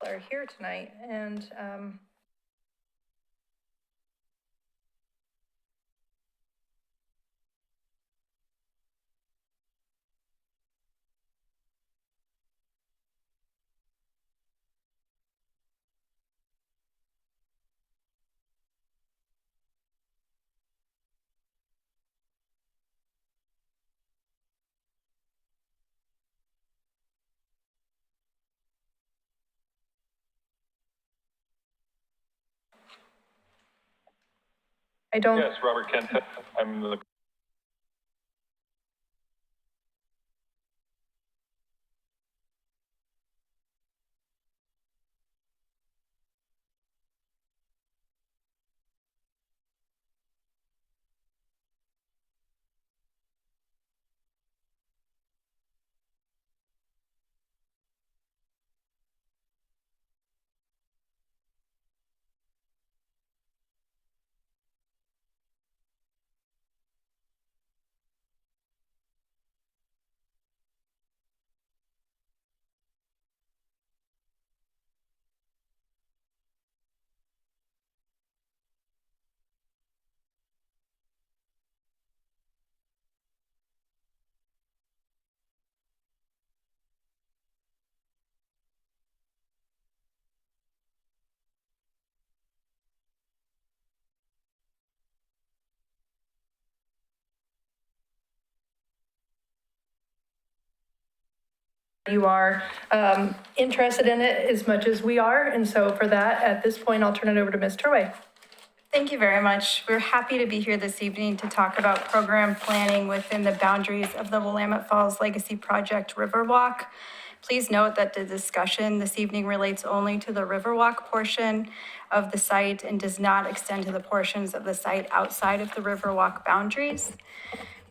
are here tonight. And I don't. Yes, Robert Kent. I'm the. You are interested in it as much as we are. And so for that, at this point, I'll turn it over to Ms. Turway. Thank you very much. We're happy to be here this evening to talk about program planning within the boundaries of the Willamette Falls Legacy Project Riverwalk. Please note that the discussion this evening relates only to the Riverwalk portion of the site and does not extend to the portions of the site outside of the Riverwalk boundaries.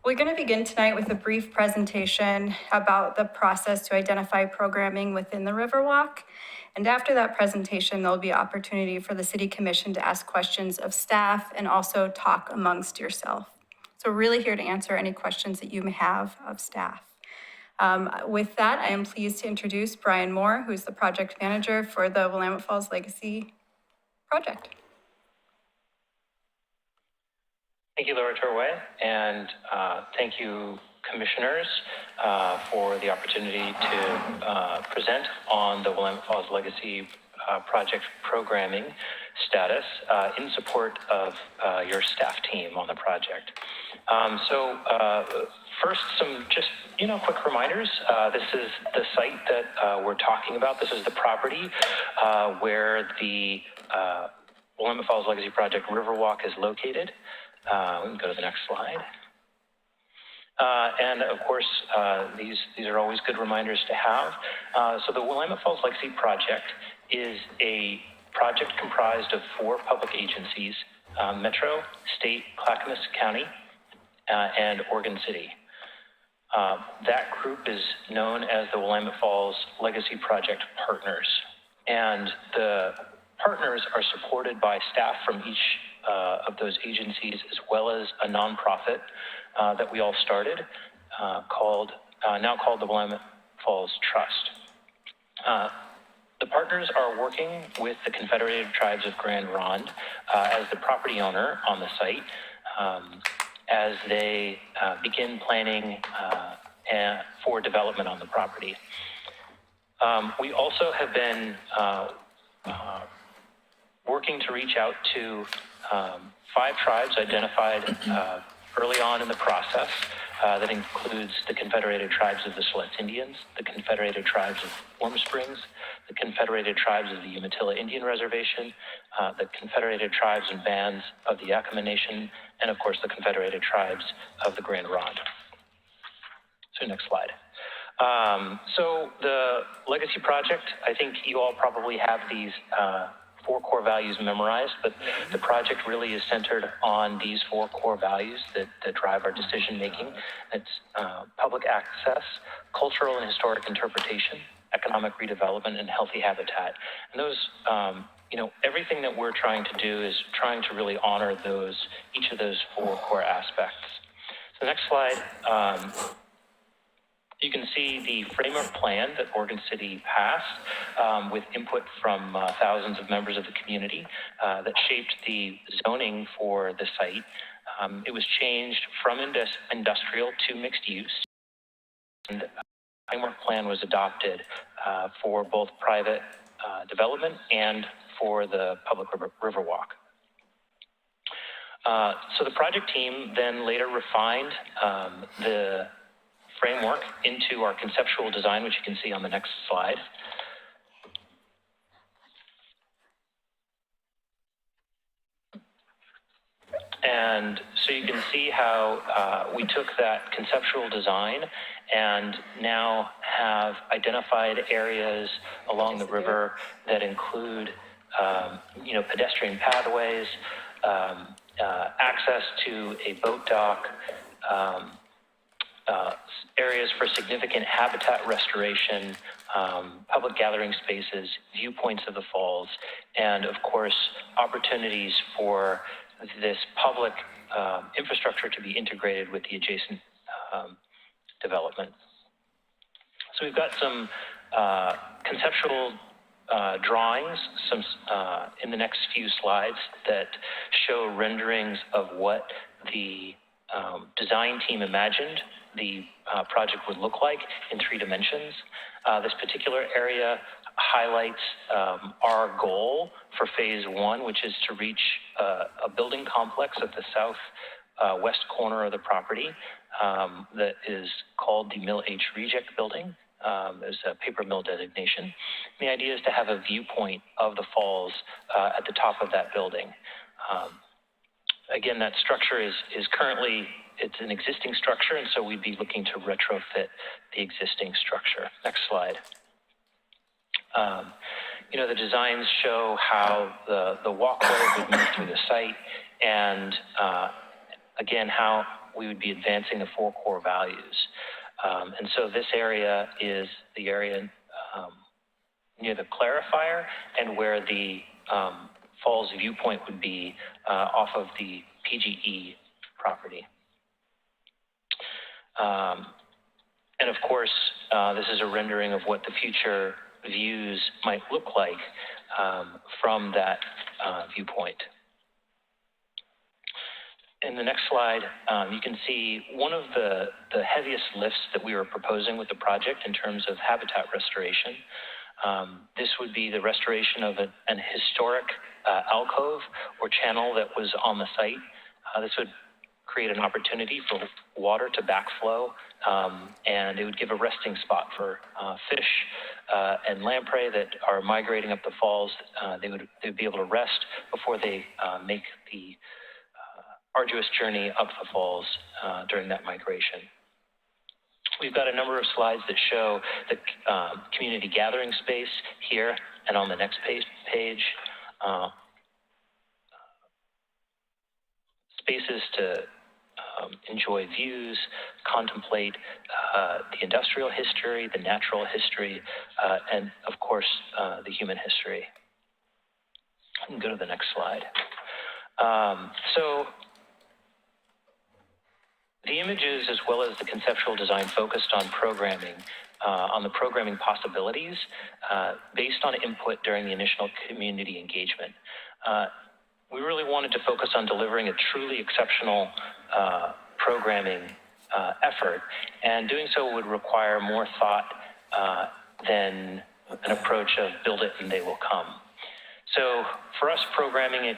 We're going to begin tonight with a brief presentation about the process to identify programming within the Riverwalk. And after that presentation, there'll be opportunity for the City Commission to ask questions of staff and also talk amongst yourself. So we're really here to answer any questions that you may have of staff. With that, I am pleased to introduce Brian Moore, who's the project manager for the Willamette Falls Legacy Project. Thank you, Laura Turway, and thank you, commissioners, for the opportunity to present on the Willamette Falls Legacy Project programming status in support of your staff team on the project. First, some just, quick reminders. This is the site that we're talking about. This is the property where the Willamette Falls Legacy Project Riverwalk is located. We can go to the next slide. And of course, these are always good reminders to have. So the Willamette Falls Legacy Project is a project comprised of 4 public agencies, Metro, State, Clackamas County, and Oregon City. That group is known as the Willamette Falls Legacy Project Partners. And the partners are supported by staff from each of those agencies, as well as a nonprofit that we all started, now called the Willamette Falls Trust. The partners are working with the Confederated Tribes of Grand Ronde as the property owner on the site as they begin planning for development on the property. We also have been working to reach out to 5 tribes identified early on in the process. That includes the Confederated Tribes of the Siletz Indians, the Confederated Tribes of Warm Springs, the Confederated Tribes of the Umatilla Indian Reservation, the Confederated Tribes and Bands of the Yakama Nation, and of course the Confederated Tribes of the Grand Ronde. So next slide. So the Legacy Project, I think you all probably have these 4 core values memorized, but the project really is centered on these 4 core values that drive our decision making. It's public access, cultural and historic interpretation, economic redevelopment, and healthy habitat. And those, everything that we're trying to do is trying to really honor each of those 4 core aspects. So the next slide You can see the framework plan that Oregon City passed with input from thousands of members of the community that shaped the zoning for the site. It was changed from industrial to mixed use. And the framework plan was adopted for both private development and for the public riverwalk. So the project team then later refined the framework into our conceptual design, which you can see on the next slide. And so you can see how we took that conceptual design and now have identified areas along the river that include, pedestrian pathways, access to a boat dock, areas for significant habitat restoration, public gathering spaces, viewpoints of the falls, and of course, opportunities for this public infrastructure to be integrated with the adjacent development. So we've got some conceptual drawings, in the next few slides that show renderings of what the design team imagined the project would look like in 3 dimensions. This particular area highlights our goal for phase 1, which is to reach a building complex at the south west corner of the property that is called the Mill H Reject Building. There's a paper mill designation. And the idea is to have a viewpoint of the falls at the top of that building. Again, that structure is currently, it's an existing structure, and so we'd be looking to retrofit the existing structure. Next slide. The designs show how the walkway would move through the site, and again, how we would be advancing the 4 core values. And so this area is the area near the clarifier and where the falls viewpoint would be off of the PGE property. And of course, this is a rendering of what the future views might look like from that viewpoint. In the next slide, you can see one of the heaviest lifts that we were proposing with the project in terms of habitat restoration. This would be the restoration of an historic alcove or channel that was on the site. This would create an opportunity for water to backflow, and it would give a resting spot for fish and lamprey that are migrating up the falls. They would be able to rest before they make the arduous journey up the falls during that migration. We've got a number of slides that show the community gathering space here and on the next page. Spaces to enjoy views, contemplate the industrial history, the natural history, and of course, the human history. You can go to the next slide. So the images, as well as the conceptual design, focused on programming, on the programming possibilities based on input during the initial community engagement. We really wanted to focus on delivering a truly exceptional programming effort, and doing so would require more thought than an approach of build it and they will come. So for us, programming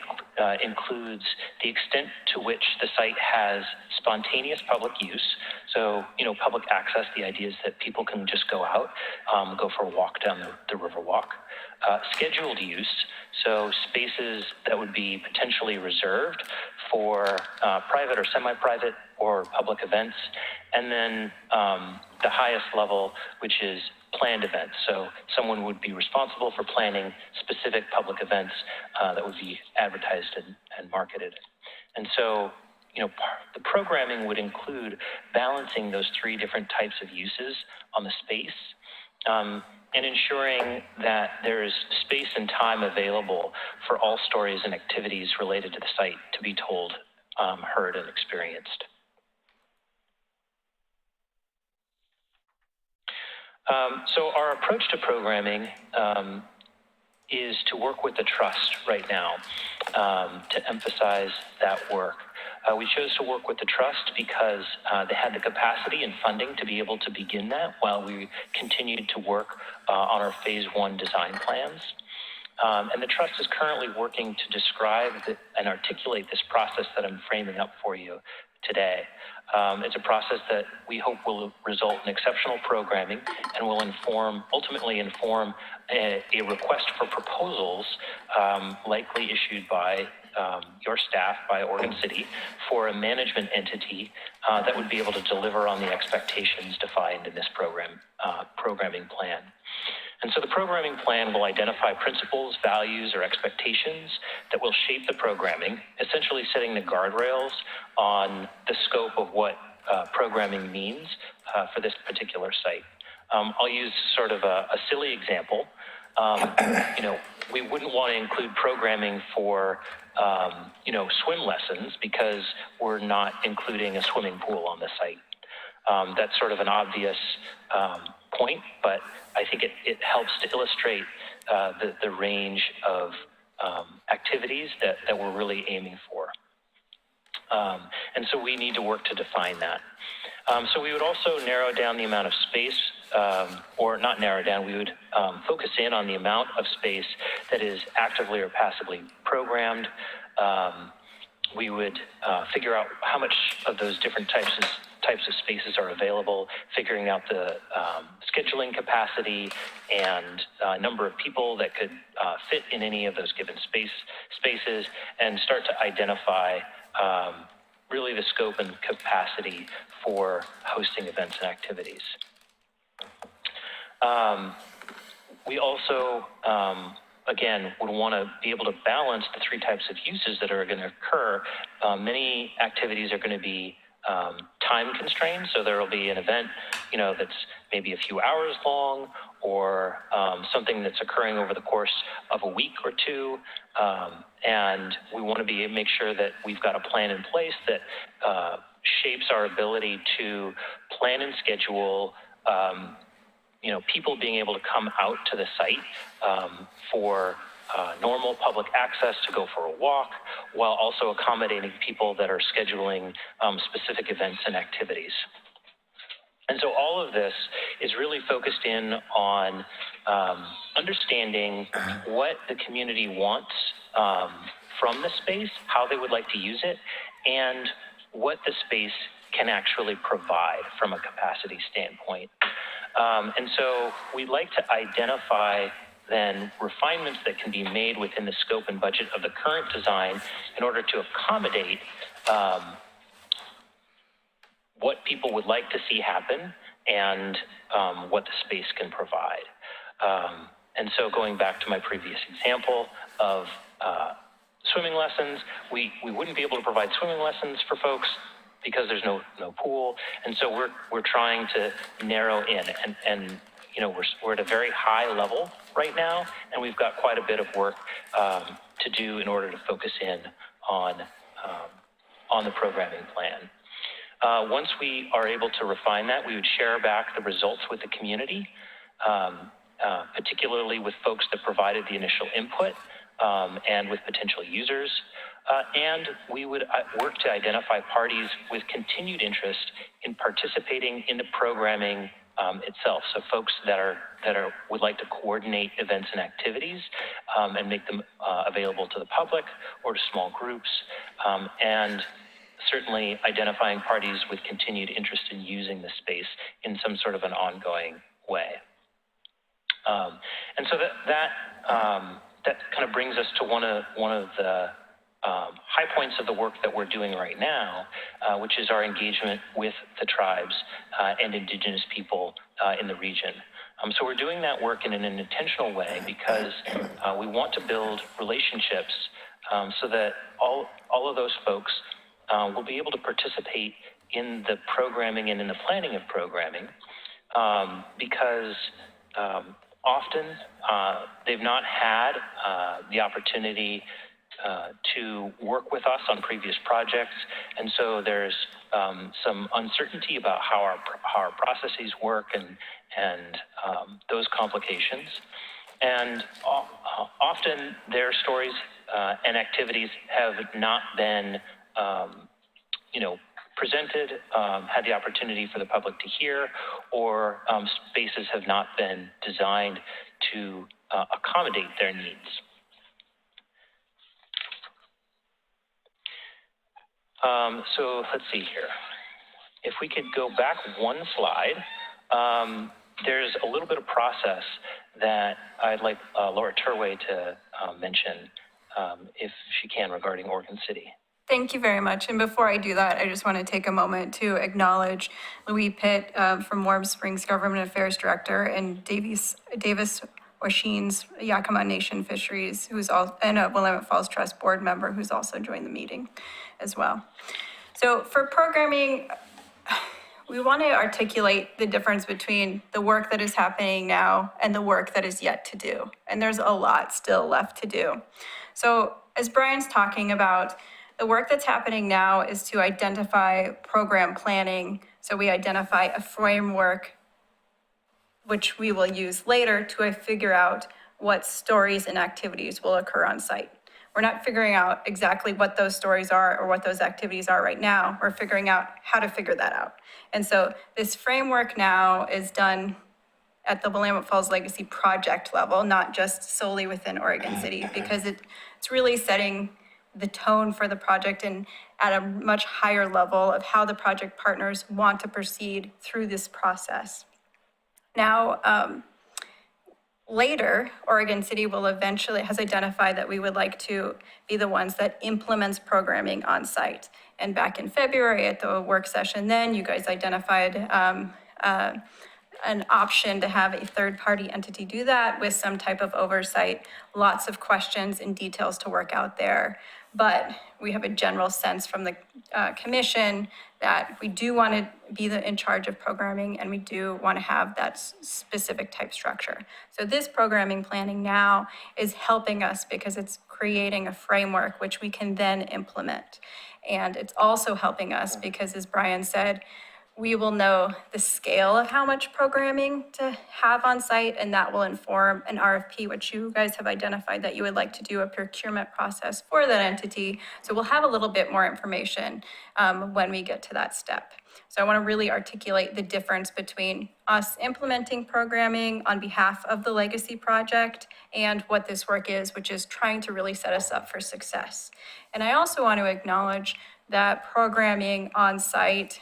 includes the extent to which the site has spontaneous public use. So, public access, the idea is that people can just go out, go for a walk down the river walk. Scheduled use, so spaces that would be potentially reserved for private or semi-private or public events. And then the highest level, which is planned events. So someone would be responsible for planning specific public events that would be advertised and marketed. And so, the programming would include balancing those 3 different types of uses on the space and ensuring that there is space and time available for all stories and activities related to the site to be told, heard, and experienced. So our approach to programming is to work with the trust right now to emphasize that work. We chose to work with the trust because they had the capacity and funding to be able to begin that while we continued to work on our phase 1 design plans. And the trust is currently working to describe and articulate this process that I'm framing up for you today. It's a process that we hope will result in exceptional programming and will ultimately inform a request for proposals, likely issued by your staff, by Oregon City, for a management entity that would be able to deliver on the expectations defined in this programming plan. And so the programming plan will identify principles, values, or expectations that will shape the programming, essentially setting the guardrails on the scope of what programming means for this particular site. I'll use sort of a silly example. We wouldn't want to include programming for, swim lessons because we're not including a swimming pool on the site. That's sort of an obvious point, but I think it helps to illustrate the range of activities that we're really aiming for. And so we need to work to define that. So we would also narrow down the amount of space, or not narrow down, we would focus in on the amount of space that is actively or passively programmed. We would figure out how much of those different types of spaces are available, figuring out the scheduling capacity and number of people that could fit in any of those given spaces, and start to identify really the scope and capacity for hosting events and activities. We also, again, would want to be able to balance the 3 types of uses that are going to occur. Many activities are going to be time constrained, so there will be an event, that's maybe a few hours long, or something that's occurring over the course of a week or 2, and we want to make sure that we've got a plan in place that shapes our ability to plan and schedule people being able to come out to the site for normal public access to go for a walk, while also accommodating people that are scheduling specific events and activities. And so all of this is really focused in on understanding what the community wants from the space, how they would like to use it, and what the space can actually provide from a capacity standpoint. And so we'd like to identify then refinements that can be made within the scope and budget of the current design in order to accommodate what people would like to see happen and what the space can provide. And so going back to my previous example of swimming lessons, we wouldn't be able to provide swimming lessons for folks because there's no pool. And so we're trying to narrow in, and we're at a very high level right now, and we've got quite a bit of work to do in order to focus in on the programming plan. Once we are able to refine that, we would share back the results with the community, particularly with folks that provided the initial input and with potential users. And we would work to identify parties with continued interest in participating in the programming itself. So folks that would like to coordinate events and activities and make them available to the public or to small groups, and certainly identifying parties with continued interest in using the space in some sort of an ongoing way. And so that kind of brings us to one of the high points of the work that we're doing right now, which is our engagement with the tribes and indigenous people in the region. So we're doing that work in an intentional way because we want to build relationships so that all of those folks will be able to participate in the programming and in the planning of programming, because often they've not had the opportunity to work with us on previous projects. And so there's some uncertainty about how our processes work and those complications. And often their stories and activities have not been, presented, had the opportunity for the public to hear, or spaces have not been designed to accommodate their needs. So let's see here. If we could go back one slide, there's a little bit of process that I'd like Laura Turway to mention, if she can, regarding Oregon City. Thank you very much. And before I do that, I just want to take a moment to acknowledge Louis Pitt from Warm Springs Government Affairs Director, and Davis Washeen's Yakima Nation Fisheries, who's also, and a Willamette Falls Trust Board member who's also joined the meeting as well. So for programming, we want to articulate the difference between the work that is happening now and the work that is yet to do. And there's a lot still left to do. So as Brian's talking about, the work that's happening now is to identify program planning. So we identify a framework which we will use later to figure out what stories and activities will occur on site. We're not figuring out exactly what those stories are or what those activities are right now. We're figuring out how to figure that out. And so this framework now is done at the Willamette Falls Legacy Project level, not just solely within Oregon City, because it's really setting the tone for the project and at a much higher level of how the project partners want to proceed through this process. Now, later, Oregon City will eventually, has identified that we would like to be the ones that implements programming on site. And back in February at the work session, then you guys identified an option to have a third-party entity do that with some type of oversight, lots of questions and details to work out there. But we have a general sense from the commission that we do want to be in charge of programming, and we do want to have that specific type structure. So this programming planning now is helping us because it's creating a framework which we can then implement. And it's also helping us because, as Brian said, we will know the scale of how much programming to have on site, and that will inform an RFP, which you guys have identified that you would like to do a procurement process for that entity. So we'll have a little bit more information when we get to that step. So I want to really articulate the difference between us implementing programming on behalf of the legacy project and what this work is, which is trying to really set us up for success. And I also want to acknowledge that programming on site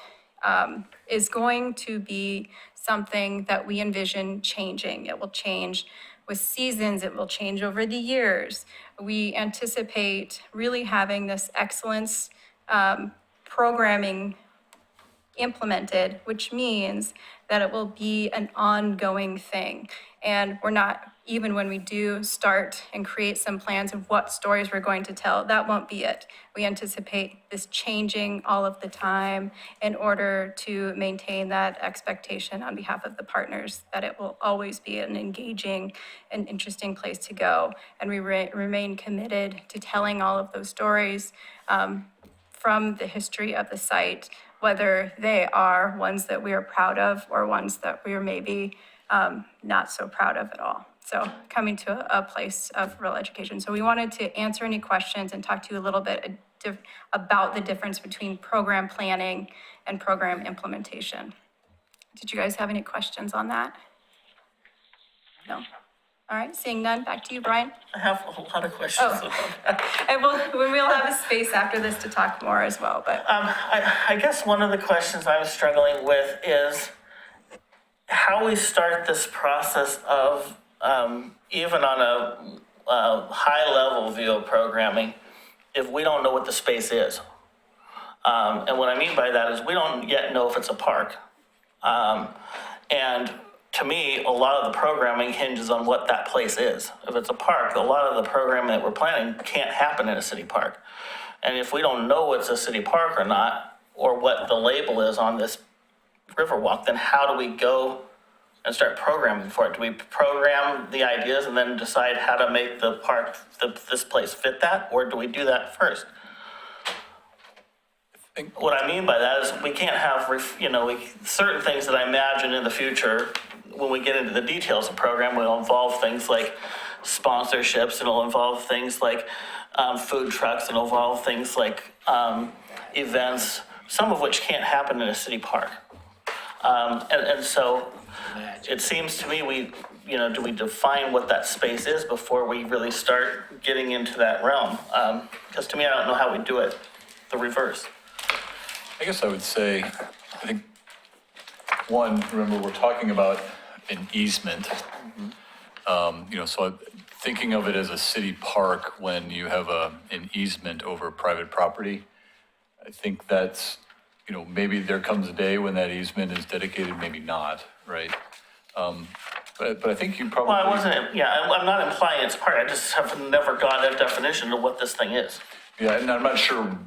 is going to be something that we envision changing. It will change with seasons. It will change over the years. We anticipate really having this excellence programming implemented, which means that it will be an ongoing thing. And we're not, even when we do start and create some plans of what stories we're going to tell, that won't be it. We anticipate this changing all of the time in order to maintain that expectation on behalf of the partners that it will always be an engaging and interesting place to go. And we remain committed to telling all of those stories from the history of the site, whether they are ones that we are proud of or ones that we are maybe not so proud of at all. So coming to a place of real education. So we wanted to answer any questions and talk to you a little bit about the difference between program planning and program implementation. Did you guys have any questions on that? No? All right, seeing none, back to you, Brian. I have a lot of questions about that. And we'll have a space after this to talk more as well, but. I guess one of the questions I was struggling with is how we start this process of, even on a high-level view of programming, if we don't know what the space is. And what I mean by that is we don't yet know if it's a park. And to me, a lot of the programming hinges on what that place is. If it's a park, a lot of the programming that we're planning can't happen in a city park. And if we don't know it's a city park or not, or what the label is on this Riverwalk, then how do we go and start programming for it? Do we program the ideas and then decide how to make the park, this place fit that? Or do we do that first? What I mean by that is we can't have, certain things that I imagine in the future, when we get into the details of the program, will involve things like sponsorships, it'll involve things like food trucks, it'll involve things like events, some of which can't happen in a city park. And so it seems to me do we define what that space is before we really start getting into that realm? Because to me, I don't know how we do it, the reverse. I guess I would say, I think, one, remember, we're talking about an easement. So thinking of it as a city park when you have an easement over private property, I think that's, maybe there comes a day when that easement is dedicated, maybe not, right? But I think you probably. Well, I'm not implying it's part, I just have never got a definition of what this thing is. Yeah, and I'm not sure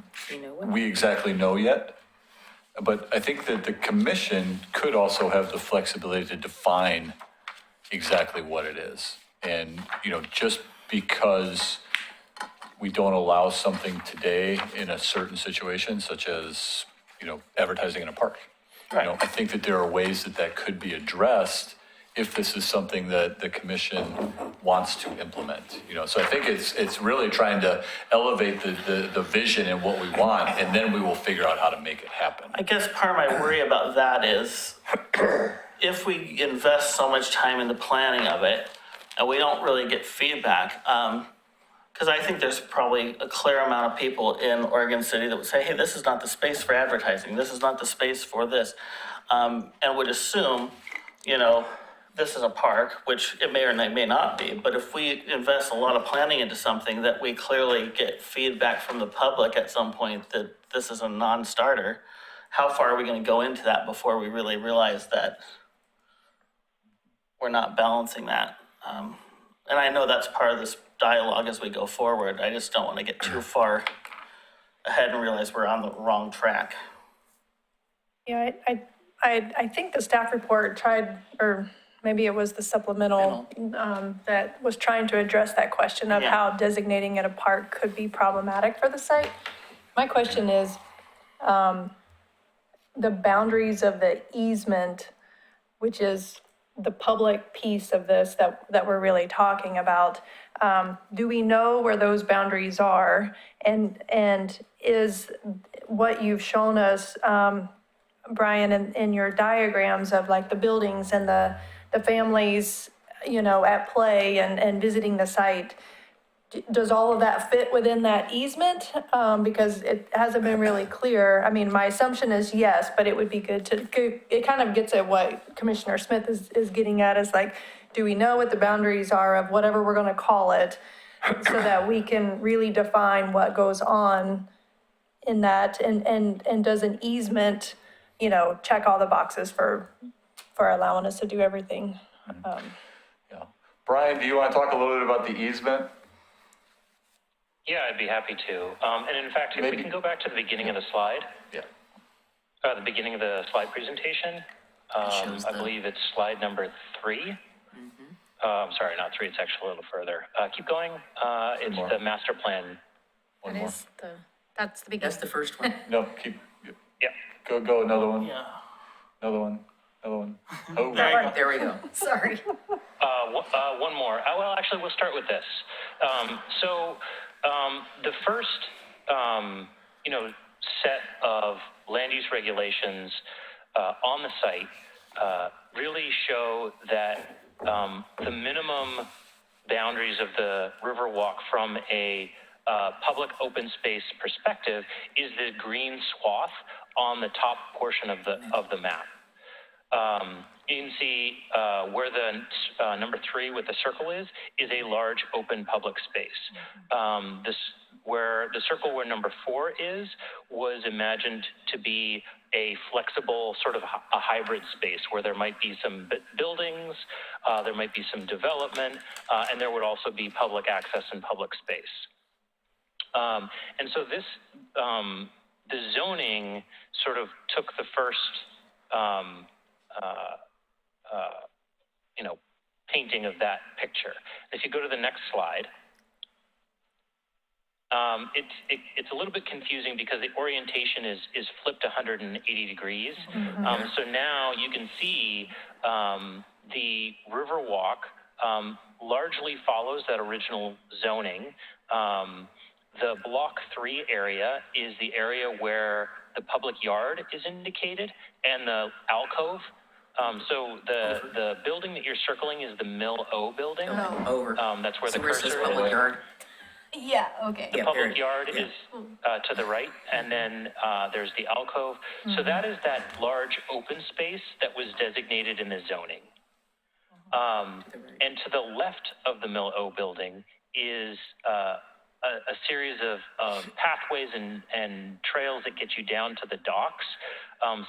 we exactly know yet. But I think that the commission could also have the flexibility to define exactly what it is. And, just because we don't allow something today in a certain situation, such as, advertising in a park. Right. I think that there are ways that could be addressed if this is something that the commission wants to implement. So I think it's really trying to elevate the vision and what we want, and then we will figure out how to make it happen. I guess part of my worry about that is if we invest so much time in the planning of it and we don't really get feedback, because I think there's probably a clear amount of people in Oregon City that would say, hey, this is not the space for advertising. This is not the space for this. And would assume, this is a park, which it may or may not be. But if we invest a lot of planning into something that we clearly get feedback from the public at some point that this is a non-starter, how far are we going to go into that before we really realize that we're not balancing that? And I know that's part of this dialogue as we go forward. I just don't want to get too far ahead and realize we're on the wrong track. Yeah, I think the staff report tried, or maybe it was the supplemental, that was trying to address that question of Yeah. how designating it a park could be problematic for the site. My question is, the boundaries of the easement, which is the public piece of this that we're really talking about, do we know where those boundaries are? And is what you've shown us, Brian, in your diagrams of like the buildings and the families, at play and visiting the site, does all of that fit within that easement? Because it hasn't been really clear. I mean, my assumption is yes, but it would be good it kind of gets at what Commissioner Smith is getting at, is like, do we know what the boundaries are of whatever we're gonna call it, so that we can really define what goes on in that, and does an easement, check all the boxes for allowing us to do everything? Yeah. Brian, do you want to talk a little bit about the easement? Yeah, I'd be happy to. And in fact, if we can go back to the beginning of the slide, Yeah. the beginning of the slide presentation, I believe it's slide number 3. I'm sorry, not 3, it's actually a little further. Keep going. It's more. the master plan. One more. That's the beginning. That's the first one. No, keep. Yeah. Go another one. Yeah. Another one. Oh, There we go. Sorry. One more. Well, actually, we'll start with this. The first, set of land use regulations on the site really show that the minimum boundaries of the Riverwalk from a public open space perspective is the green swath on the top portion of the map. You can see where the number 3 with the circle is a large open public space. Where the circle where number 4 is was imagined to be a flexible sort of a hybrid space where there might be some buildings, there might be some development, and there would also be public access and public space. And so this, the zoning sort of took the first painting of that picture. If you go to the next slide, it's a little bit confusing because the orientation is flipped 180 degrees. So now you can see the Riverwalk largely follows that original zoning. The Block 3 area is the area where the public yard is indicated and the alcove. So the building that you're circling is the Mill O building. Over. That's where So the where it says cursor public is. yard? Yeah, okay. The Yeah, public period. yard Yeah. is to the right, and then there's the alcove. So that is that large open space that was designated in the zoning. And to the left of the Mill O building is a series of pathways and trails that get you down to the docks.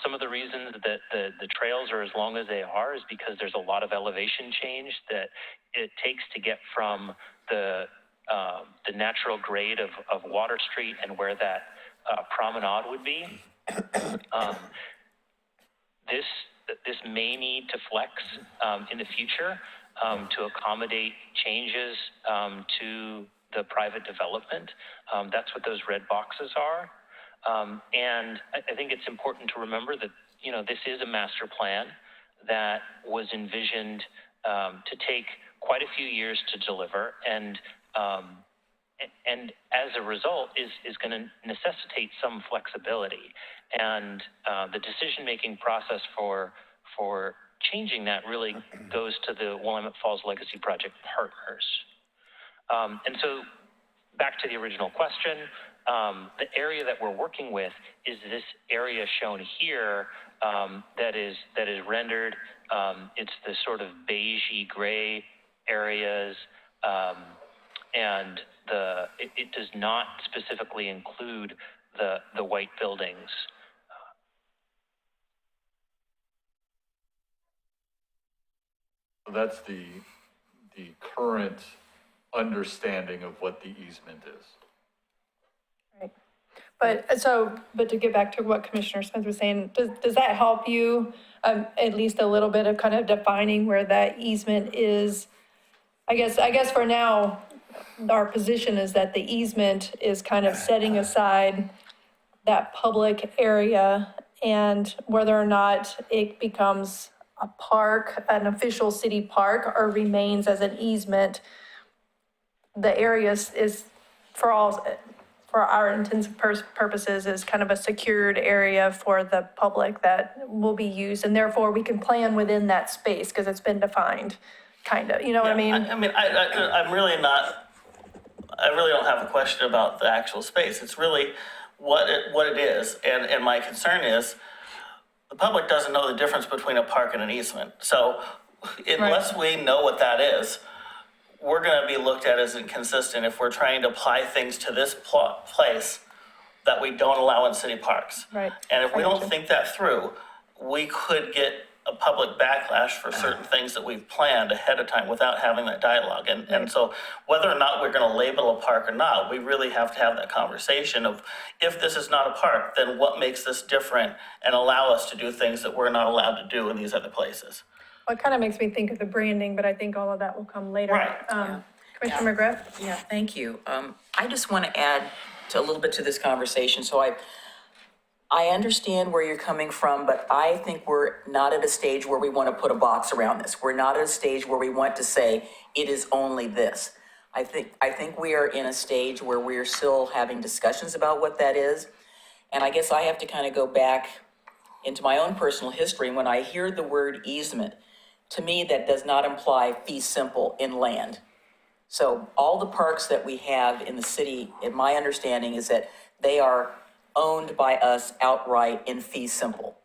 Some of the reasons that the trails are as long as they are is because there's a lot of elevation change that it takes to get from the natural grade of Water Street and where that promenade would be. This may need to flex in the future to accommodate changes to the private development. That's what those red boxes are. And I think it's important to remember that, this is a master plan that was envisioned to take quite a few years to deliver, and as a result is going to necessitate some flexibility. And the decision-making process for changing that really goes to the Willamette Falls Legacy Project partners. And so back to the original question, the area that we're working with is this area shown here that is rendered. It's the sort of beigey gray areas, and it does not specifically include the white buildings. So that's the current understanding of what the easement is. Right. But to get back to what Commissioner Smith was saying, does that help you at least a little bit of kind of defining where that easement is? I guess for now, our position is that the easement is kind of setting aside that public area, and whether or not it becomes a park, an official city park, or remains as an easement, the area is for our intents and purposes is kind of a secured area for the public that will be used, and therefore we can plan within that space because it's been defined, kind of, you know what I mean? I'm really not, I really don't have a question about the actual space. It's really what it is. And my concern is the public doesn't know the difference between a park and an easement. So unless we know what that is, we're going to be looked at as inconsistent if we're trying to apply things to this place that we don't allow in city parks. Right. And if we I don't gotcha. think that through, we could get a public backlash for certain things that we've planned ahead of time without having that dialogue. And so whether or not we're going to label a park or not, we really have to have that conversation of, if this is not a park, then what makes this different and allow us to do things that we're not allowed to do in these other places. Well, it kind of makes me think of the branding, but I think all of that will come later. Right. Commissioner McGrath? Yeah, thank you. I just want to add a little bit to this conversation. So I understand where you're coming from, but I think we're not at a stage where we want to put a box around this. We're not at a stage where we want to say it is only this. I think we are in a stage where we're still having discussions about what that is. And I guess I have to kind of go back into my own personal history. And when I hear the word easement, to me, that does not imply fee simple in land. So all the parks that we have in the city, in my understanding, is that they are owned by us outright in fee simple.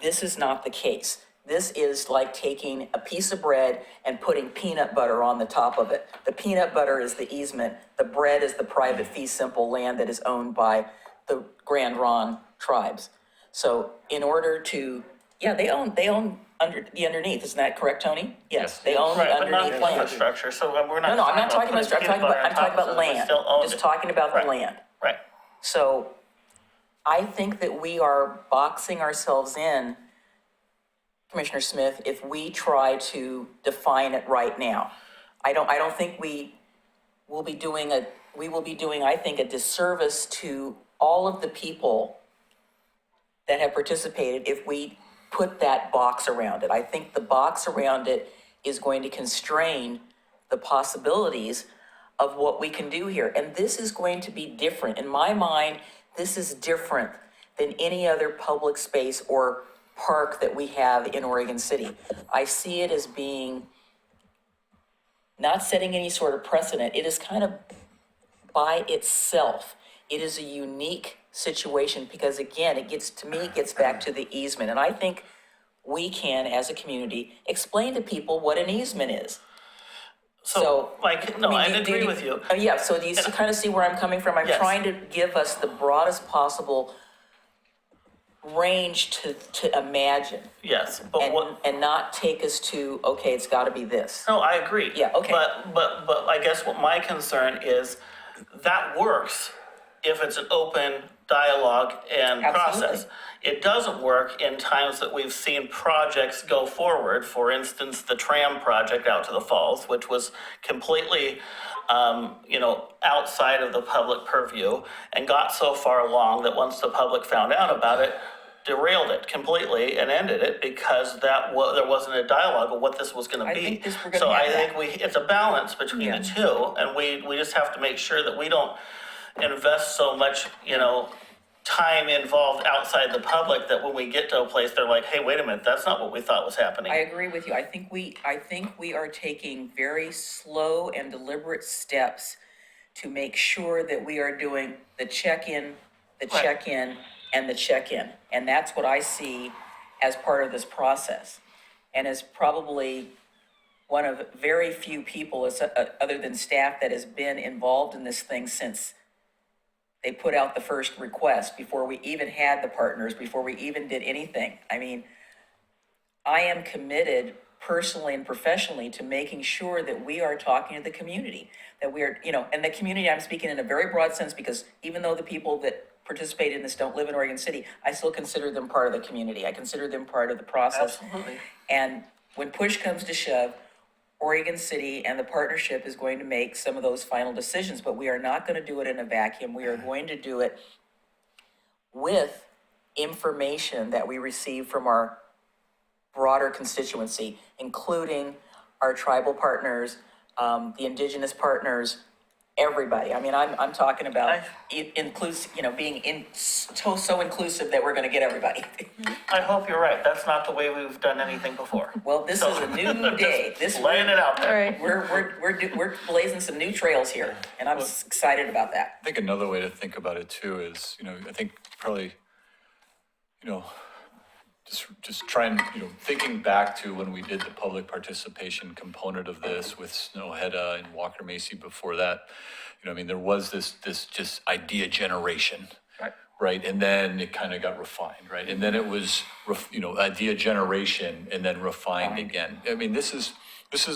This is not the case. This is like taking a piece of bread and putting peanut butter on the top of it. The peanut butter is the easement. The bread is the private fee simple land that is owned by the Grand Ronde tribes. So in order to, they own underneath. Isn't that correct, Tony? Yes, they own the Right, but not underneath land. infrastructure, so we're not. No, I'm not talking about putting structure. peanut butter on I'm talking top of about it. We land. still own Just it. talking about the Right. land. Right. So I think that we are boxing ourselves in Commissioner Smith, if we try to define it right now. I don't think we will be doing, I think, a disservice to all of the people that have participated if we put that box around it. I think the box around it is going to constrain the possibilities of what we can do here. And this is going to be different. In my mind, this is different than any other public space or park that we have in Oregon City. I see it as being not setting any sort of precedent. It is kind of by itself. It is a unique situation because, again, it gets back to the easement. And I think we can, as a community, explain to people what an easement is. So, like, no, I agree with you. Yeah, so do you kind of see where I'm coming from? I'm Yes. trying to give us the broadest possible range to imagine Yes, but what? and not take us to, okay, it's got to be this. No, I agree. Yeah, okay. But I guess what my concern is, that works if it's an open dialogue and Absolutely. process. It doesn't work in times that we've seen projects go forward. For instance, the tram project out to the falls, which was completely, outside of the public purview and got so far along that once the public found out about it, derailed it completely and ended it because there wasn't a dialogue of what this was going to be. I think we're gonna So have I that. think it's a balance between the two, and we just have to make sure that we don't invest so much, time involved outside the public that when we get to a place, they're like, hey, wait a minute, that's not what we thought was happening. I agree with you. I think we are taking very slow and deliberate steps to make sure that we are doing the check-in, the Right. check-in, and the check-in. And that's what I see as part of this process. And as probably one of very few people, other than staff, that has been involved in this thing since they put out the first request, before we even had the partners, before we even did anything. I mean, I am committed personally and professionally to making sure that we are talking to the community, that we are, and the community, I'm speaking in a very broad sense, because even though the people that participate in this don't live in Oregon City, I still consider them part of the community. I consider them part of the process. Absolutely. And when push comes to shove, Oregon City and the partnership is going to make some of those final decisions, but we are not going to do it in a vacuum. We are going to do it with information that we receive from our broader constituency, including our tribal partners, the indigenous partners, everybody. I mean, I'm talking about inclusive, being so inclusive that we're going to get everybody. I hope you're right. That's not the way we've done anything before. Well, this is a new day. This Laying it out All there. right. we're blazing some new trails here, and I'm excited about that. I think another way to think about it too is, I think probably, just trying, thinking back to when we did the public participation component of this with Snowhetta and Walker Macy before that, there was this just idea generation. Right, and then it kind of got refined, right? And then it was, idea generation and then refined again. I mean, this is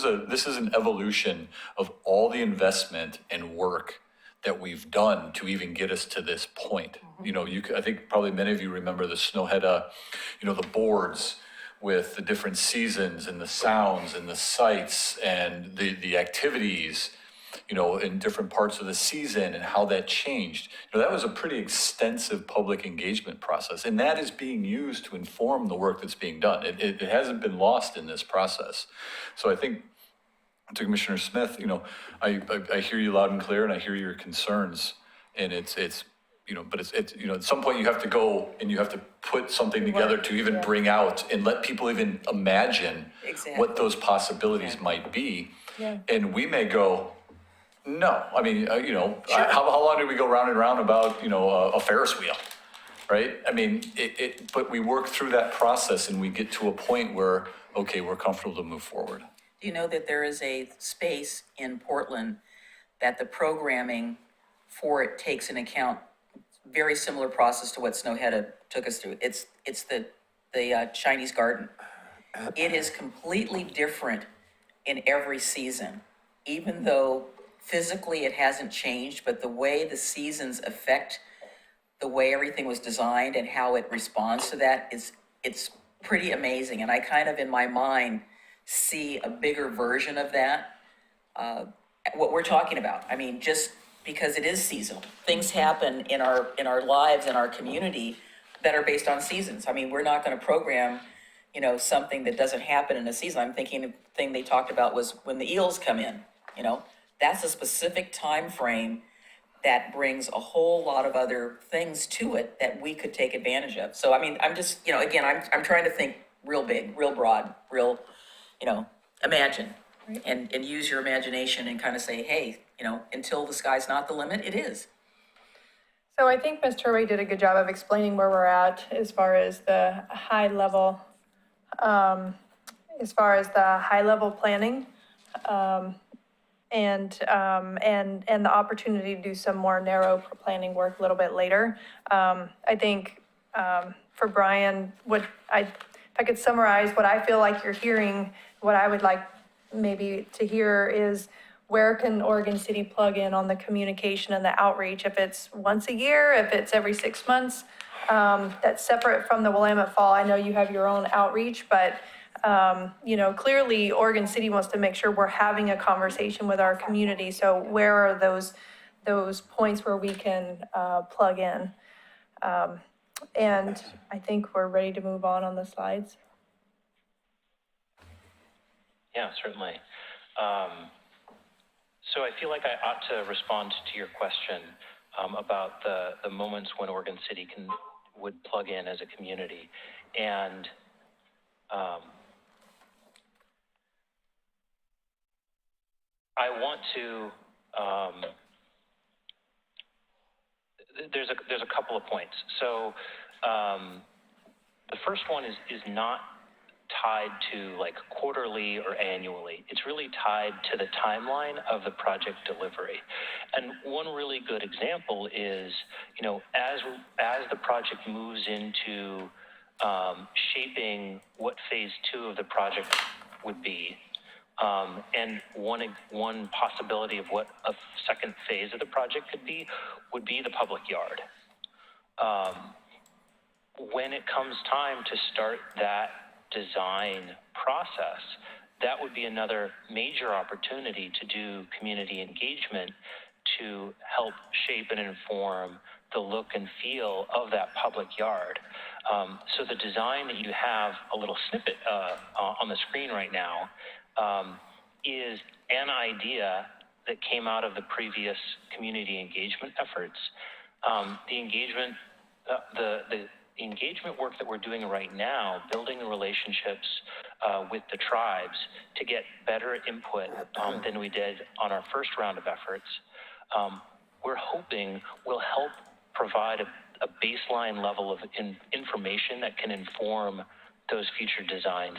an evolution of all the investment and work that we've done to even get us to this point. I think probably many of you remember the Snowhetta, the boards with the different seasons and the sounds and the sights and the activities, in different parts of the season and how that changed. That was a pretty extensive public engagement process, and that is being used to inform the work that's being done. It hasn't been lost in this process. So I think, to Commissioner Smith, I hear you loud and clear, and I hear your concerns, and it's but it's at some point you have to go and you have to put something together to even bring out and let people even imagine what those possibilities might be. Yeah. And we may go, no, I mean, how long did we go round and round about, a Ferris wheel, right? I mean, but we work through that process and we get to a point where, okay, we're comfortable to move forward. Do you know that there is a space in Portland that the programming for it takes into account very similar process to what Snowhetta took us through? It's the Chinese garden. It is completely different in every season, even though physically it hasn't changed, but the way the seasons affect the way everything was designed and how it responds to that it's pretty amazing. And I kind of, in my mind, see a bigger version of that, what we're talking about. I mean, just because it is seasonal, things happen in our lives, in our community that are based on seasons. I mean, we're not going to program, something that doesn't happen in a season. I'm thinking the thing they talked about was when the eels come in, that's a specific time frame that brings a whole lot of other things to it that we could take advantage of. So, I mean, I'm just, again, I'm trying to think real big, real broad, real, imagine and use your imagination and kind of say, hey, until the sky's not the limit, it is. So I think Ms. Turway did a good job of explaining where we're at as far as the high level, planning, and the opportunity to do some more narrow planning work a little bit later. I think, for Brian, if I could summarize what I feel like you're hearing, what I would like maybe to hear is, where can Oregon City plug in on the communication and the outreach? If it's once a year, if it's every 6 months, that's separate from the Willamette Fall. I know you have your own outreach, but clearly Oregon City wants to make sure we're having a conversation with our community. So where are those points where we can plug in? And I think we're ready to move on the slides. Yeah, certainly. So I feel like I ought to respond to your question about the moments when Oregon City would plug in as a community. And I want to, there's a couple of points. So the first one is not tied to like quarterly or annually. It's really tied to the timeline of the project delivery. And one really good example is, as the project moves into shaping what phase 2 of the project would be, and one possibility of what a second phase of the project could be, would be the public yard. When it comes time to start that design process, that would be another major opportunity to do community engagement to help shape and inform the look and feel of that public yard. So the design that you have, a little snippet on the screen right now, is an idea that came out of the previous community engagement efforts. The engagement work that we're doing right now, building the relationships with the tribes to get better input than we did on our first round of efforts, we're hoping will help provide a baseline level of information that can inform those future designs.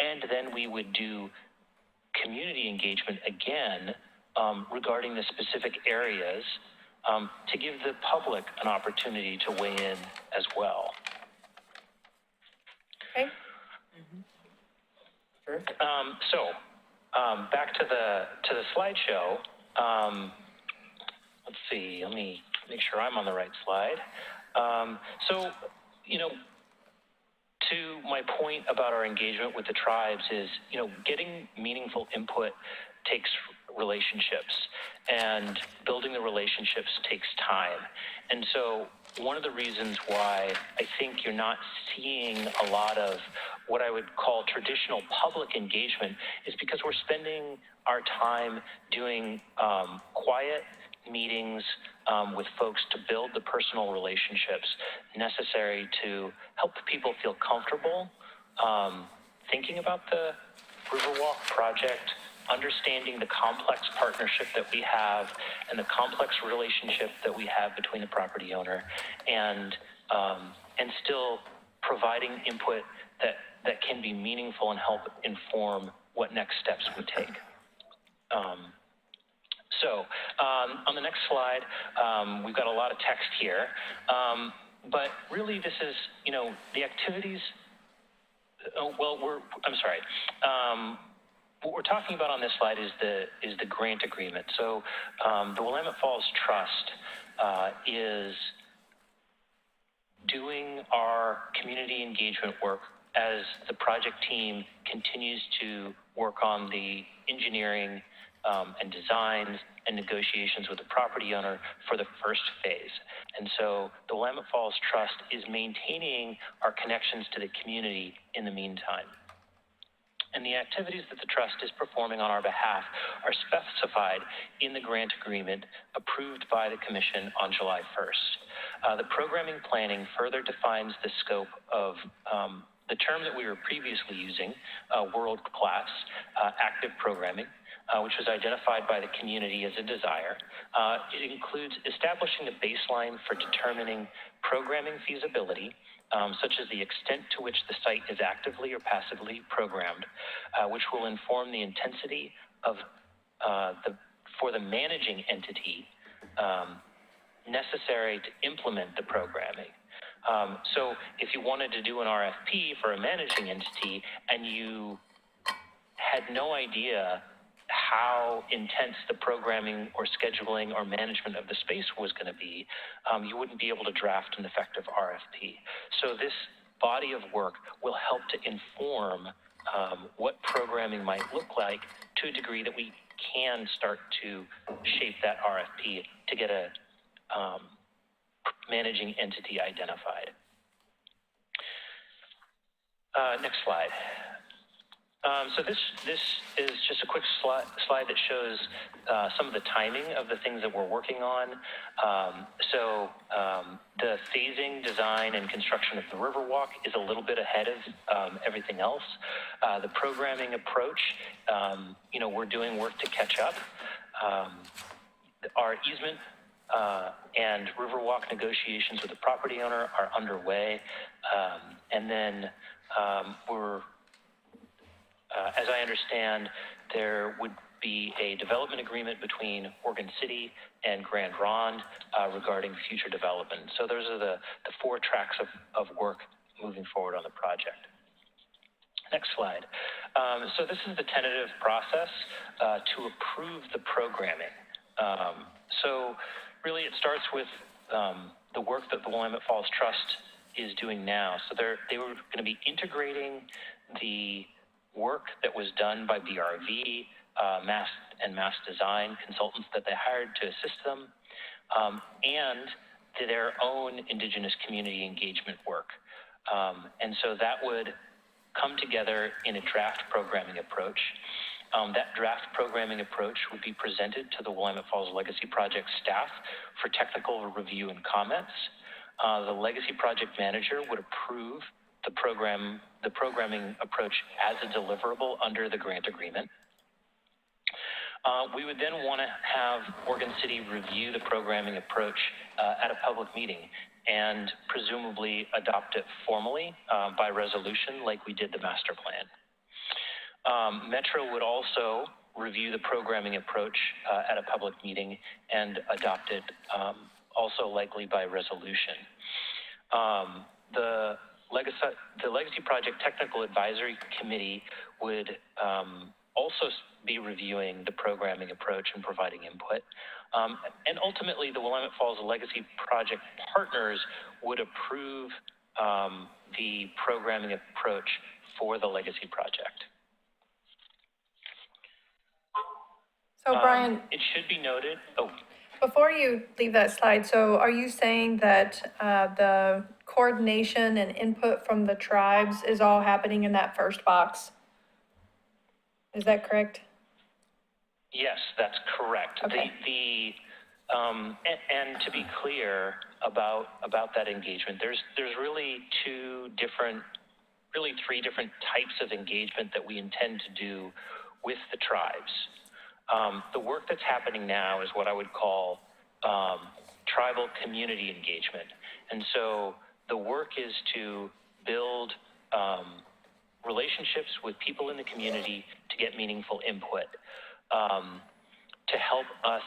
And then we would do community engagement again regarding the specific areas to give the public an opportunity to weigh in as well. Okay. Sure. Back to the slideshow. Let's see. Let me make sure I'm on the right slide. To my point about our engagement with the tribes is, getting meaningful input takes relationships, and building the relationships takes time. And so one of the reasons why I think you're not seeing a lot of what I would call traditional public engagement is because we're spending our time doing quiet meetings with folks to build the personal relationships necessary to help people feel comfortable thinking about the Riverwalk project, understanding the complex partnership that we have and the complex relationship that we have between the property owner, and still providing input that can be meaningful and help inform what next steps we take. On the next slide, we've got a lot of text here, but really this is, the activities, what we're talking about on this slide is the grant agreement. So the Willamette Falls Trust is doing our community engagement work as the project team continues to work on the engineering and designs and negotiations with the property owner for the first phase. And so the Willamette Falls Trust is maintaining our connections to the community in the meantime. And the activities that the trust is performing on our behalf are specified in the grant agreement approved by the commission on July 1st. The programming planning further defines the scope of the term that we were previously using, world-class active programming, which was identified by the community as a desire. It includes establishing a baseline for determining programming feasibility, such as the extent to which the site is actively or passively programmed, which will inform the intensity of for the managing entity necessary to implement the programming. So if you wanted to do an RFP for a managing entity and you had no idea how intense the programming or scheduling or management of the space was going to be, you wouldn't be able to draft an effective RFP. So this body of work will help to inform what programming might look like to a degree that we can start to shape that RFP to get a managing entity identified. Next slide. So this is just a quick slide that shows some of the timing of the things that we're working on. The phasing, design, and construction of the Riverwalk is a little bit ahead of everything else. The programming approach, we're doing work to catch up. Our easement and Riverwalk negotiations with the property owner are underway. And then as I understand, there would be a development agreement between Oregon City and Grand Ronde regarding future development. So those are the 4 tracks of work moving forward on the project. Next slide. So this is the tentative process to approve the programming. So really it starts with the work that the Willamette Falls Trust is doing now. So they were going to be integrating the work that was done by BRV, Mass Design consultants that they hired to assist them, and to their own Indigenous community engagement work. And so that would come together in a draft programming approach. That draft programming approach would be presented to the Willamette Falls Legacy Project staff for technical review and comments. The Legacy Project Manager would approve the programming approach as a deliverable under the grant agreement. We would then want to have Oregon City review the programming approach at a public meeting and presumably adopt it formally by resolution like we did the master plan. Metro would also review the programming approach at a public meeting and adopt it also likely by resolution. The Legacy Project Technical Advisory Committee would also be reviewing the programming approach and providing input. And ultimately, the Willamette Falls Legacy Project partners would approve the programming approach for the Legacy Project. So Brian, it should be noted, before you leave that slide, so are you saying that the coordination and input from the tribes is all happening in that first box? Is that correct? yes, that's correct. Okay. And to be clear about that engagement, there's really three different types of engagement that we intend to do with the tribes. The work that's happening now is what I would call tribal community engagement. And so the work is to build relationships with people in the community to get meaningful input, to help us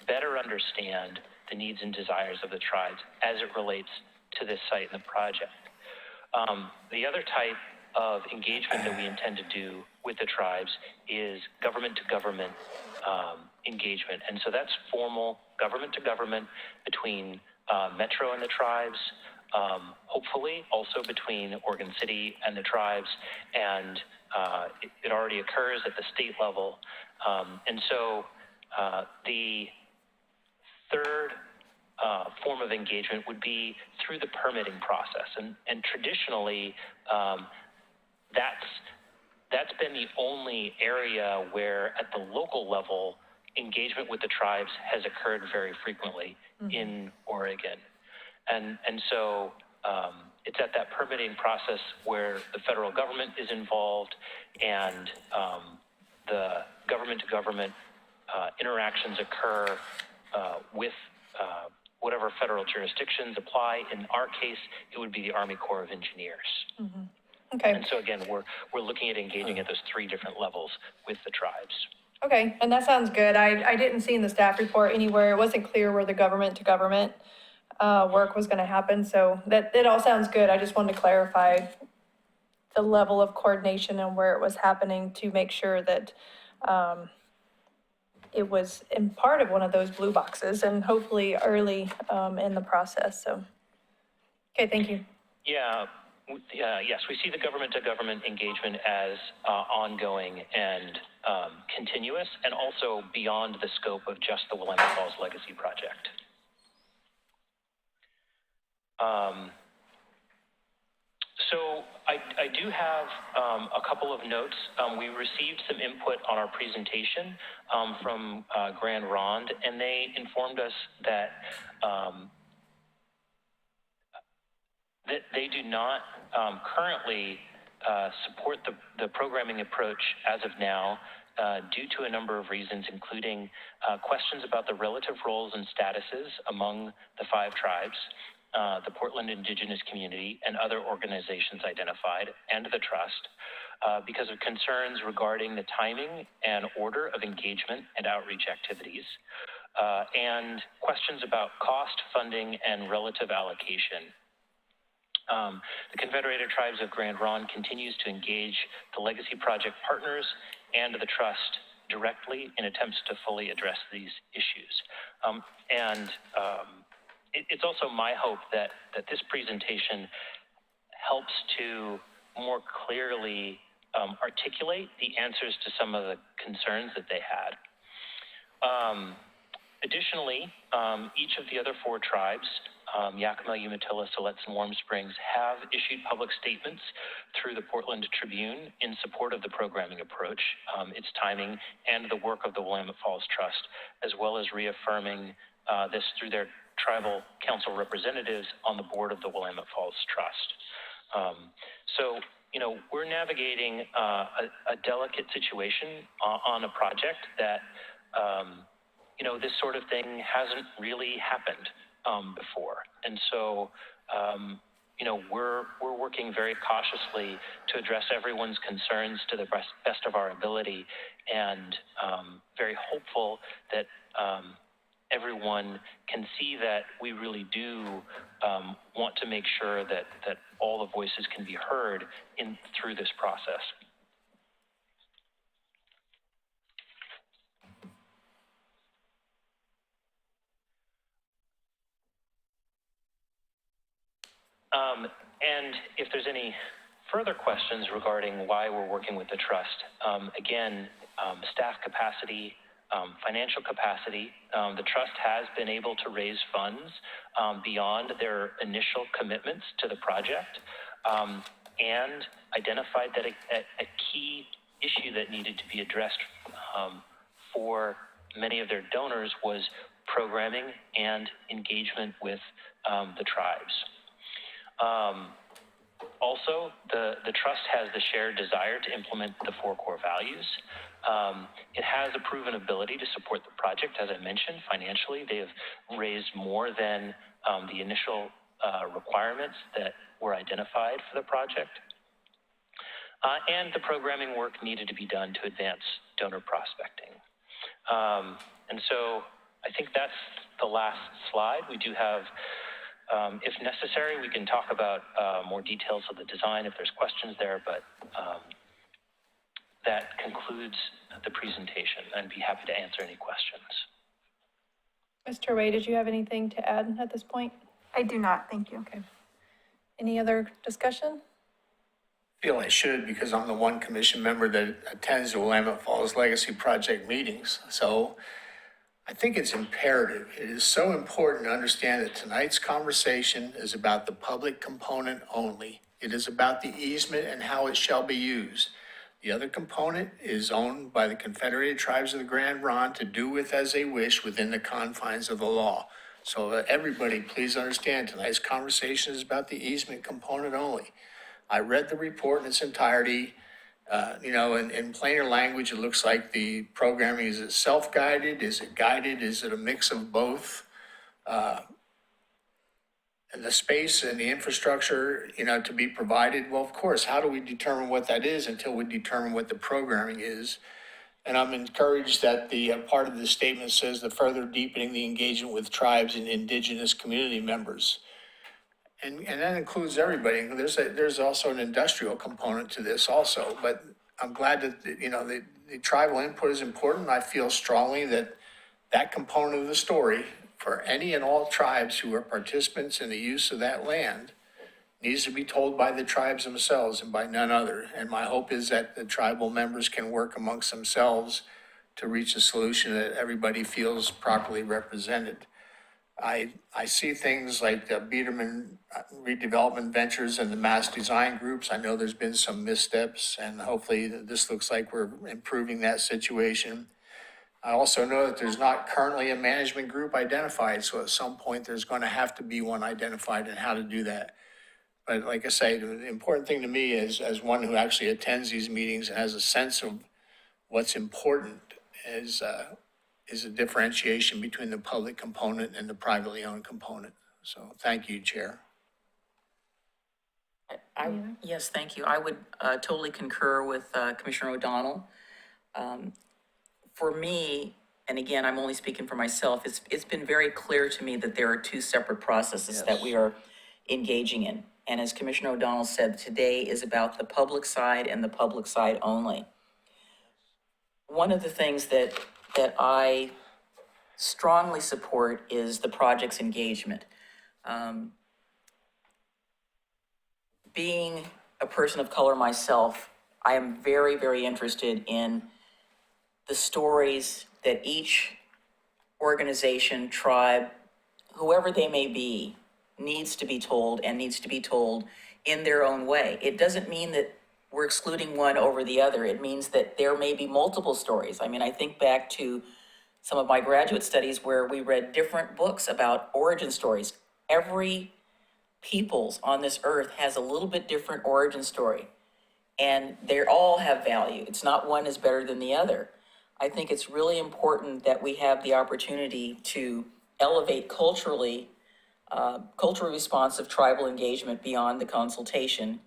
better understand the needs and desires of the tribes as it relates to this site and the project. The other type of engagement that we intend to do with the tribes is government to government engagement. And so that's formal government to government between Metro and the tribes, hopefully also between Oregon City and the tribes, and it already occurs at the state level. And so the third form of engagement would be through the permitting process. And traditionally, that's been the only area where at the local level, engagement with the tribes has occurred very frequently in Oregon. And so it's at that permitting process where the federal government is involved, and the government-to-government interactions occur with whatever federal jurisdictions apply. In our case, it would be the Army Corps of Engineers. Okay. And so again, we're looking at engaging at those three different levels with the tribes. Okay, and that sounds good. I didn't see in the staff report anywhere, it wasn't clear where the government-to-government work was gonna happen, so it all sounds good. I just wanted to clarify the level of coordination and where it was happening to make sure that it was in part of one of those blue boxes and hopefully early in the process, so. Okay, thank you. Yeah, yes, we see the government-to-government engagement as ongoing and continuous, and also beyond the scope of just the Willamette Falls Legacy Project. So I do have a couple of notes. We received some input on our presentation from Grand Ronde, and they informed us that that they do not currently support the programming approach as of now due to a number of reasons, including questions about the relative roles and statuses among the 5 tribes, the Portland Indigenous community, and other organizations identified, and the trust, because of concerns regarding the timing and order of engagement and outreach activities, and questions about cost, funding, and relative allocation. The Confederated Tribes of Grand Ronde continues to engage the Legacy Project partners and the trust directly in attempts to fully address these issues. It's also my hope that this presentation helps to more clearly articulate the answers to some of the concerns that they had. Additionally, each of the other 4 tribes, Yakima, Umatilla, Siletz, and Warm Springs, have issued public statements through the Portland Tribune in support of the programming approach, its timing, and the work of the Willamette Falls Trust, as well as reaffirming this through their tribal council representatives on the board of the Willamette Falls Trust. So, you know, we're navigating a delicate situation on a project that, you know, this sort of thing hasn't really happened before. And so, you know, we're working very cautiously to address everyone's concerns to the best of our ability, and very hopeful that everyone can see that we really do want to make sure that all the voices can be heard through this process. And if there's any further questions regarding why we're working with the trust, again, staff capacity, financial capacity, the trust has been able to raise funds beyond their initial commitments to the project, and identified that a key issue that needed to be addressed for many of their donors was programming and engagement with the tribes. Also, the trust has the shared desire to implement the 4 core values. It has a proven ability to support the project. As I mentioned, financially, they have raised more than the initial requirements that were identified for the project. And the programming work needed to be done to advance donor prospecting. And so I think that's the last slide. We do have, if necessary, we can talk about more details of the design if there's questions there, but that concludes the presentation. I'd be happy to answer any questions. Mr. Ray, did you have anything to add at this point? I do not, thank you. Okay. Any other discussion? Feel I should because I'm the one commission member that attends the Willamette Falls Legacy Project meetings. So I think it's imperative. It is so important to understand that tonight's conversation is about the public component only. It is about the easement and how it shall be used. The other component is owned by the Confederated Tribes of the Grand Ronde to do with as they wish within the confines of the law. So everybody, please understand, tonight's conversation is about the easement component only. I read the report in its entirety. In plainer language, it looks like the programming, is it self-guided? Is it guided? Is it a mix of both? And the space and the infrastructure, to be provided, well, of course, how do we determine what that is until we determine what the programming is? And I'm encouraged that the part of the statement says the further deepening the engagement with tribes and indigenous community members. And that includes everybody. There's also an industrial component to this also, but I'm glad that, the tribal input is important. I feel strongly that that component of the story for any and all tribes who are participants in the use of that land needs to be told by the tribes themselves and by none other. And my hope is that the tribal members can work amongst themselves to reach a solution that everybody feels properly represented. I see things like the Biederman redevelopment ventures and the mass design groups. I know there's been some missteps, and hopefully this looks like we're improving that situation. I also know that there's not currently a management group identified, so at some point there's going to have to be one identified and how to do that. But like I say, the important thing to me is, as one who actually attends these meetings and has a sense of what's important, is a differentiation between the public component and the privately owned component. So thank you, Chair. Yes, thank you. I would totally concur with Commissioner O'Donnell. For me, and again, I'm only speaking for myself, it's been very clear to me that there are two separate processes that we are engaging in. And as Commissioner O'Donnell said, today is about the public side and the public side only. One of the things that I strongly support is the project's engagement. Being a person of color myself, I am very, very interested in the stories that each organization, tribe, whoever they may be, needs to be told and needs to be told in their own way. It doesn't mean that we're excluding one over the other. It means that there may be multiple stories. I mean, I think back to some of my graduate studies where we read different books about origin stories. Every peoples on this earth has a little bit different origin story, and they all have value. It's not one is better than the other. I think it's really important that we have the opportunity to elevate culturally responsive tribal engagement beyond the consultation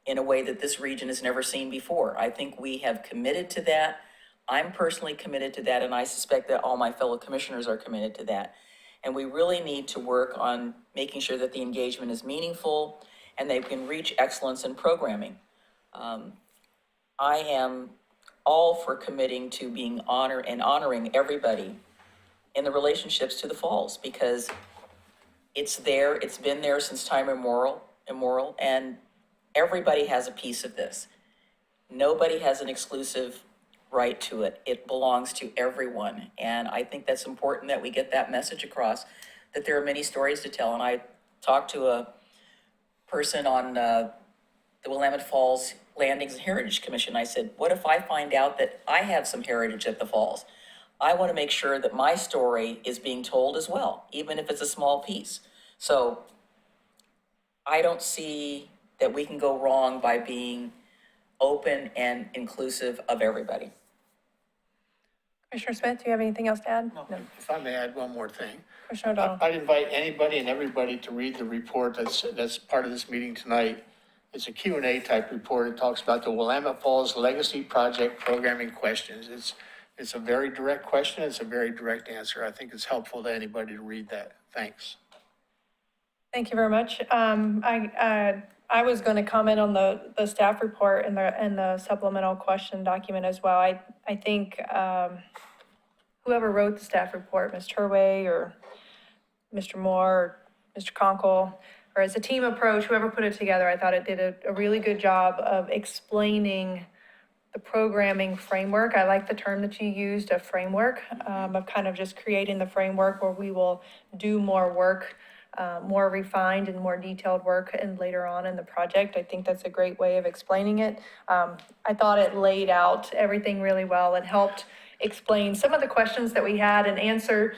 in a way that this region has never seen before. I think we have committed to that. I'm personally committed to that, and I suspect that all my fellow commissioners are committed to that. And we really need to work on making sure that the engagement is meaningful and they can reach excellence in programming. I am all for committing to being honoring everybody in the relationships to the falls, because it's there, it's been there since time immemorial, and everybody has a piece of this. Nobody has an exclusive right to it. It belongs to everyone. And I think that's important that we get that message across, that there are many stories to tell. And I talked to a person on the Willamette Falls Landings and Heritage Commission. I said, what if I find out that I have some heritage at the falls? I want to make sure that my story is being told as well, even if it's a small piece. So I don't see that we can go wrong by being open and inclusive of everybody. Commissioner Smith, do you have anything else to add? No. If I may add one more thing. Commissioner O'Donnell. I'd invite anybody and everybody to read the report that's part of this meeting tonight. It's a Q&A type report. It talks about the Willamette Falls Legacy Project programming questions. It's a very direct question. It's a very direct answer. I think it's helpful to anybody to read that. Thanks. Thank you very much. I was going to comment on the staff report and the supplemental question document as well. I think whoever wrote the staff report, Ms. Turway or Mr. Moore, or Mr. Conkle, or as a team approach, whoever put it together, I thought it did a really good job of explaining the programming framework. I like the term that you used, a framework, of kind of just creating the framework where we will do more work, more refined and more detailed work and later on in the project. I think that's a great way of explaining it. I thought it laid out everything really well and helped explain some of the questions that we had and answer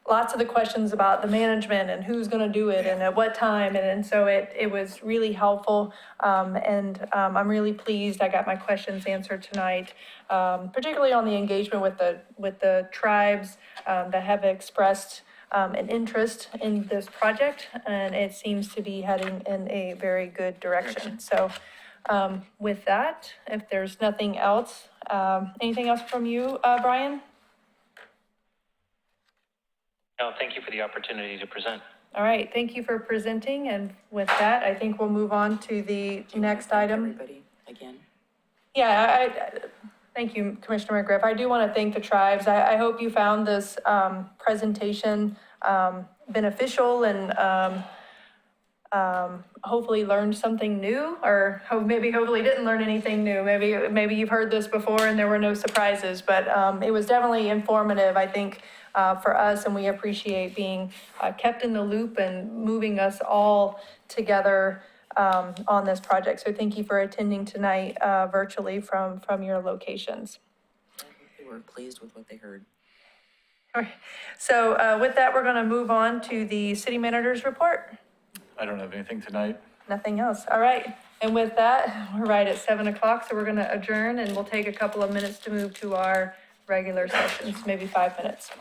lots of the questions about the management and who's going to do it and at what time. And so it was really helpful. I'm really pleased I got my questions answered tonight, particularly on the engagement with the tribes that have expressed an interest in this project. And it seems to be heading in a very good direction. So with that, if there's nothing else, anything else from you, Brian? No, thank you for the opportunity to present. All right, thank you for presenting, and with that, I think we'll move on to the next item. Everybody, again. Yeah, thank you, Commissioner McGriff. I do want to thank the tribes. I hope you found this presentation beneficial and hopefully learned something new, or hopefully didn't learn anything new. Maybe you've heard this before and there were no surprises, but it was definitely informative, I think, for us, and we appreciate being kept in the loop and moving us all together on this project. So thank you for attending tonight virtually from your locations. They were pleased with what they heard. All right. So with that, we're going to move on to the city manager's report. I don't have anything tonight. Nothing else. All right. And with that, we're right at 7 o'clock, so we're going to adjourn, and we'll take a couple of minutes to move to our regular sessions, maybe 5 minutes.